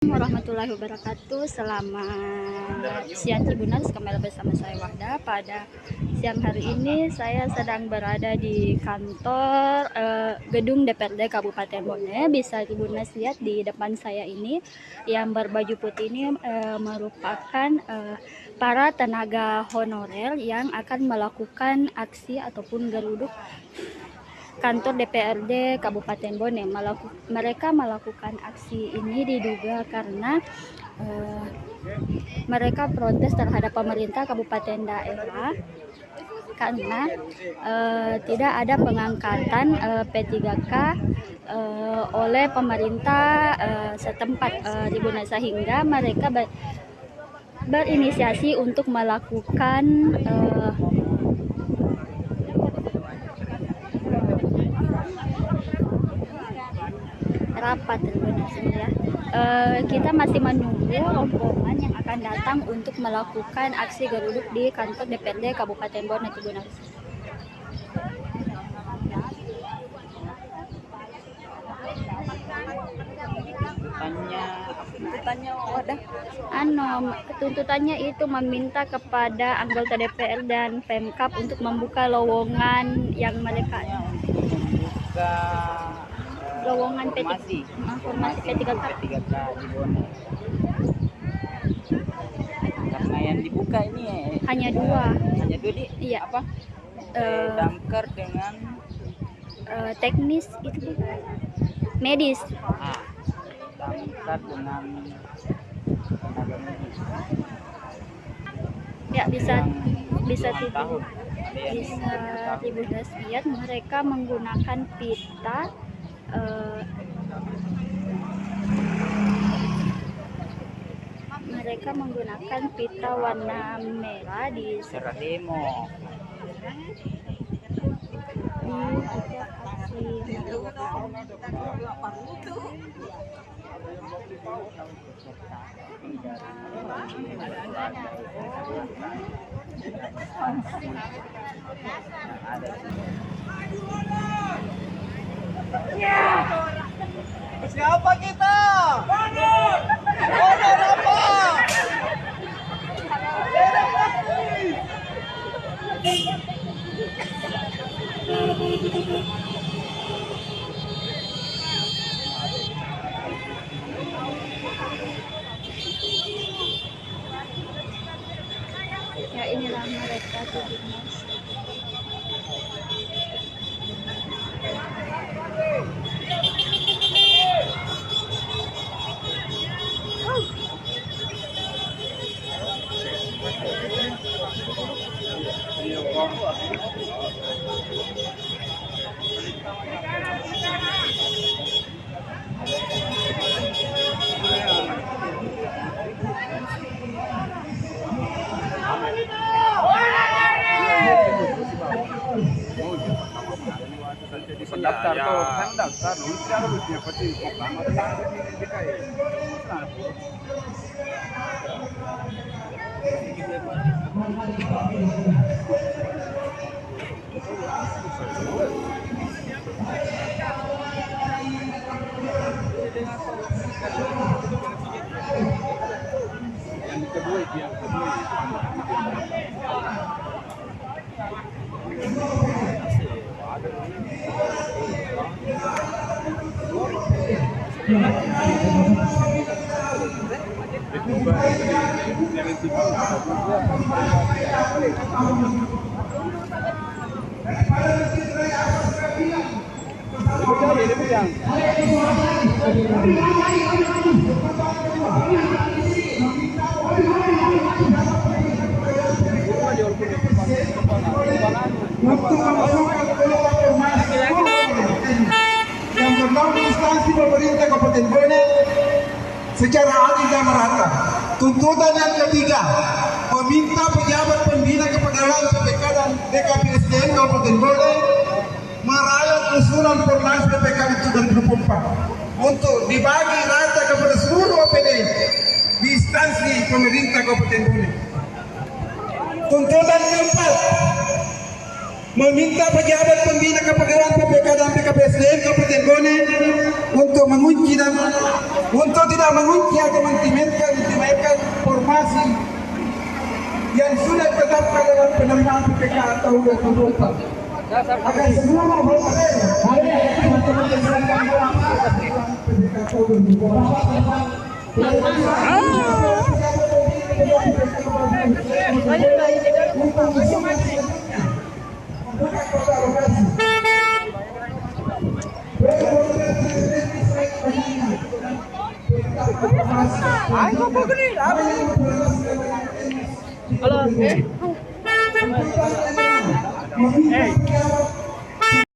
Warahmatullahi wabarakatuh. Selamat siang Cibunas, kembali bersama saya Wahda. Pada siang hari ini saya sedang berada di kantor gedung DPRD Kabupaten Bone. Bisa Cibunas lihat di depan saya ini, yang berbaju putih ini merupakan para tenaga honorer yang akan melakukan aksi ataupun geruduk kantor DPRD Kabupaten Bone. Mereka melakukan aksi ini diduga karena mereka protes terhadap pemerintah kabupaten daerah karena tidak ada pengangkatan P3K oleh pemerintah setempat di Bone, sehingga mereka berinisiasi untuk melakukan rapat ya. Kita masih menunggu rombongan yang akan datang untuk melakukan aksi geruduk di kantor DPRD Kabupaten Bone. Tuntutannya itu meminta kepada anggota DPR dan Pemkab untuk membuka lowongan yang mereka lowongan formasi P3K di Bone. Karena yang dibuka ini hanya dua di iya. Apa? Damkar dengan teknis itu medis. Damkar dengan tenaga medis. Ya, bisa Ibu lihat mereka menggunakan pita warna merah di serah demo. Siapa kita? Honor apa? Ya, inilah mereka tuh. Pendaftar tuh, saya daftar dulu secara lucu pasti pertama yang kedua yang pertama, instansi pemerintah Kabupaten Bone secara adil dan merata. Tuntutan yang ketiga, meminta pejabat pembina kepegawaian PPK dan DKPSDM Kabupaten Bone meralat usulan Fornas PPK itu 2024 untuk dibagi rata kepada seluruh OPD di instansi pemerintah Kabupaten Bone. Tuntutan keempat, meminta pejabat pembina kepegawaian PPK dan PKPSDM Kabupaten Bone untuk mengunci dan untuk tidak mengunci atau mentimaikan formasi yang sudah ditetapkan dalam penerimaan PPK tahun 2024. Akan semua memperoleh hari ini teman-teman yang dalam PPK tahun 2024.